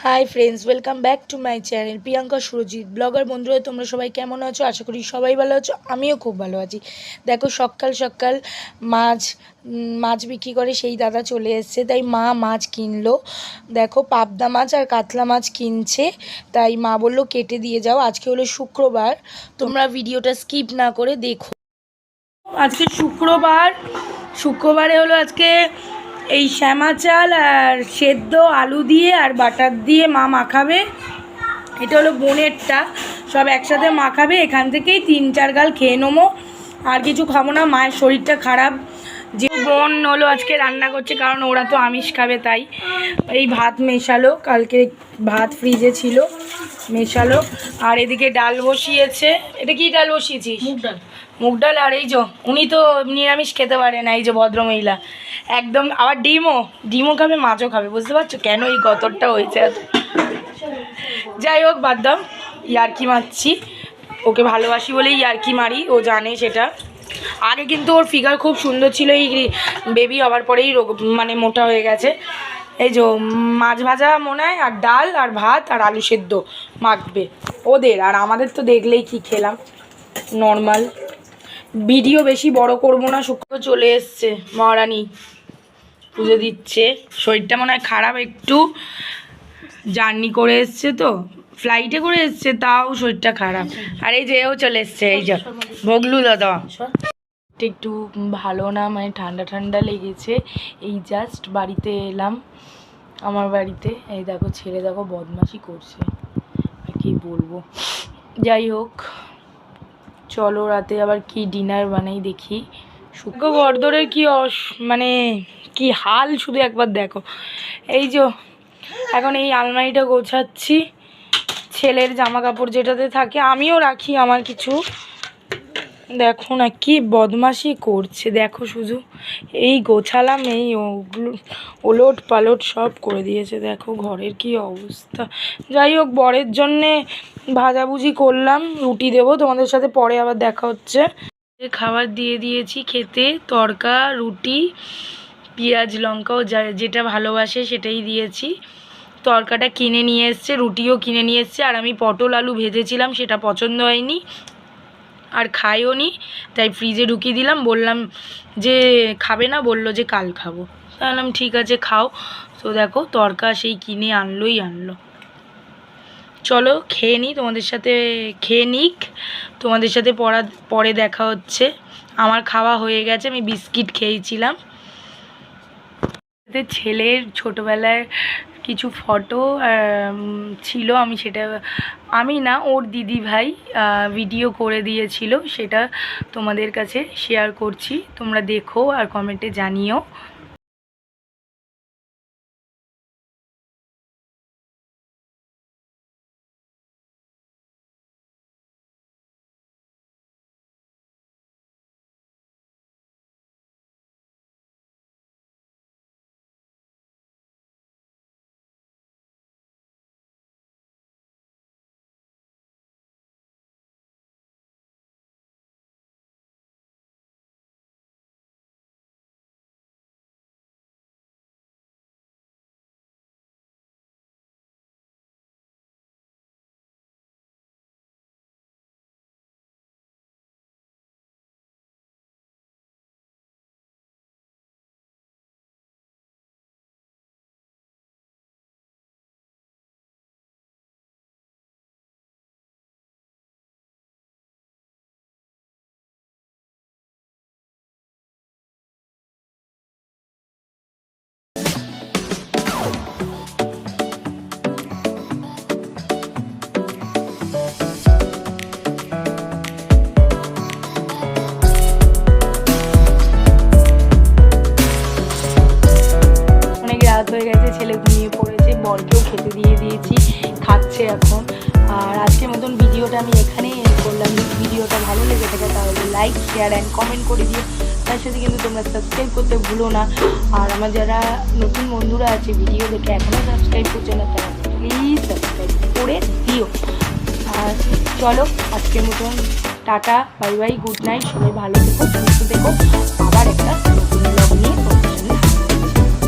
Hi friends, welcome back to my channel Priyanka Surajit blogger. বন্ধুরা, তোমরা সবাই কেমন আছো? আশা করি সবাই ভালো আছো, আমিও খুব ভালো আছি। দেখো, সকাল সকাল মাছ বিক্রি করে সেই দাদা চলে এসছে, তাই মা মাছ কিনলো। দেখো, পাবদা মাছ আর কাতলা মাছ কিনছে, তাই মা বললো কেটে দিয়ে যাও। আজকে হলো শুক্রবার, তোমরা ভিডিওটা স্কিপ না করে দেখো। আজকে শুক্রবারে হলো আজকে এই শ্যামা চাল আর সেদ্ধ আলু দিয়ে আর বাটার দিয়ে মা মাখাবে। এটা হলো বোনেরটা, সব একসাথে মাখাবে। এখান থেকেই 3-4 গাল খেয়ে নেবো, আর কিছু খাবো না। মায়ের শরীরটা খারাপ, যে বোন হলো আজকে রান্না করছে, কারণ ওরা তো আমিষ খাবে। তাই এই ভাত মেশালো, কালকে ভাত ফ্রিজে ছিল, মেশালো। আর এদিকে ডাল বসিয়েছে। এটা কি ডাল বসিয়েছিস? মুগ ডাল। আর এই যে উনি তো নিরামিষ খেতে পারে না, এই যে ভদ্রমহিলা একদম। আবার ডিমও খাবে, মাছও খাবে। বুঝতে পারছো কেন এই গতরটা হয়েছে? যাই হোক, বাদ দাও, ইয়ার্কি মারছি। ওকে ভালোবাসি বলেই ইয়ার্কি মারি, ও জানে সেটা। আগে কিন্তু ওর ফিগার খুব সুন্দর ছিল, এই বেবি হওয়ার পরেই মোটা হয়ে গেছে। এই যে মাছ ভাজা মনে হয়, আর ডাল আর ভাত আর আলু সেদ্ধ মাখবে ওদের। আর আমাদের তো দেখলেই কি খেলাম, নর্মাল। ভিডিও বেশি বড় করব না। শুক্র চলে এসছে, মহারানী পুজো দিচ্ছে। শরীরটা মনে হয় খারাপ একটু, জার্নি করে এসছে তো, ফ্লাইটে করে এসছে, তাও শরীরটা খারাপ। আর এই যে এও চলে এসছে, এই যে ভগলু দাদা। একটু ভালো না, ঠান্ডা ঠান্ডা লেগেছে। এই জাস্ট বাড়িতে এলাম, আমার বাড়িতে। এই দেখো, ছেলে দেখো বদমাশি করছে, আর কি বলবো। যাই হোক, চলো রাতে আবার কি ডিনার বানাই দেখি। শুক্রবর্ধরের কি কি হাল, শুধু একবার দেখো। এই যে এখন এই আলমারিটা গোছাচ্ছি, ছেলের জামা কাপড় যেটাতে থাকে আমিও রাখি আমার কিছু। দেখো না কি বদমাশি করছে, দেখো শুধু। এই গোছালাম, এই ওলট পালট সব করে দিয়েছে। দেখো ঘরের কি অবস্থা। যাই হোক, বরের জন্যে ভাজাভুজি করলাম, রুটি দেবো। তোমাদের সাথে পরে আবার দেখা হচ্ছে। খাবার দিয়ে দিয়েছি খেতে, তড়কা, রুটি, পেঁয়াজ লঙ্কাও যেটা ভালোবাসে সেটাই দিয়েছি। তড়কাটা কিনে নিয়ে এসছে, রুটিও কিনে নিয়ে এসছে। আর আমি পটল আলু ভেজেছিলাম, সেটা পছন্দ হয়নি আর খাইও নি, তাই ফ্রিজে ঢুকিয়ে দিলাম। বললাম যে খাবে না, বললো যে কাল খাবো। বললাম ঠিক আছে খাও। তো দেখো, তড়কা সেই কিনে আনলো। চলো খেয়ে নিই, খেয়ে নিক, তোমাদের সাথে পরে দেখা হচ্ছে। আমার খাওয়া হয়ে গেছে, আমি বিস্কিট খেয়েছিলাম। ছেলের ছোটোবেলার কিছু ফটো ছিল, আমি না, ওর দিদি ভাই ভিডিও করে দিয়েছিল, সেটা তোমাদের কাছে শেয়ার করছি। তোমরা দেখো আর কমেন্টে জানিও। রাত হয়ে গেছে, ছেলে ঘুমিয়ে পড়েছে, বরকেও খেতে দিয়ে দিয়েছি, খাচ্ছে এখন। আর আজকের মতন ভিডিওটা আমি এখানেই এন্ড করলাম। ভিডিওটা ভালো লেগে থাকে তাহলে লাইক, শেয়ার অ্যান্ড কমেন্ট করে দিও। তার সাথে কিন্তু তোমরা সাবস্ক্রাইব করতে ভুলো না। আর আমার যারা নতুন বন্ধুরা আছে ভিডিও দেখে এখনও সাবস্ক্রাইব করছে না, তারা প্লিজ সাবস্ক্রাইব করে দিও। আর চলো, আজকের মতন tata, bye bye, good night. সবাই ভালো থেকো, সুস্থ থেকো। আবার একটা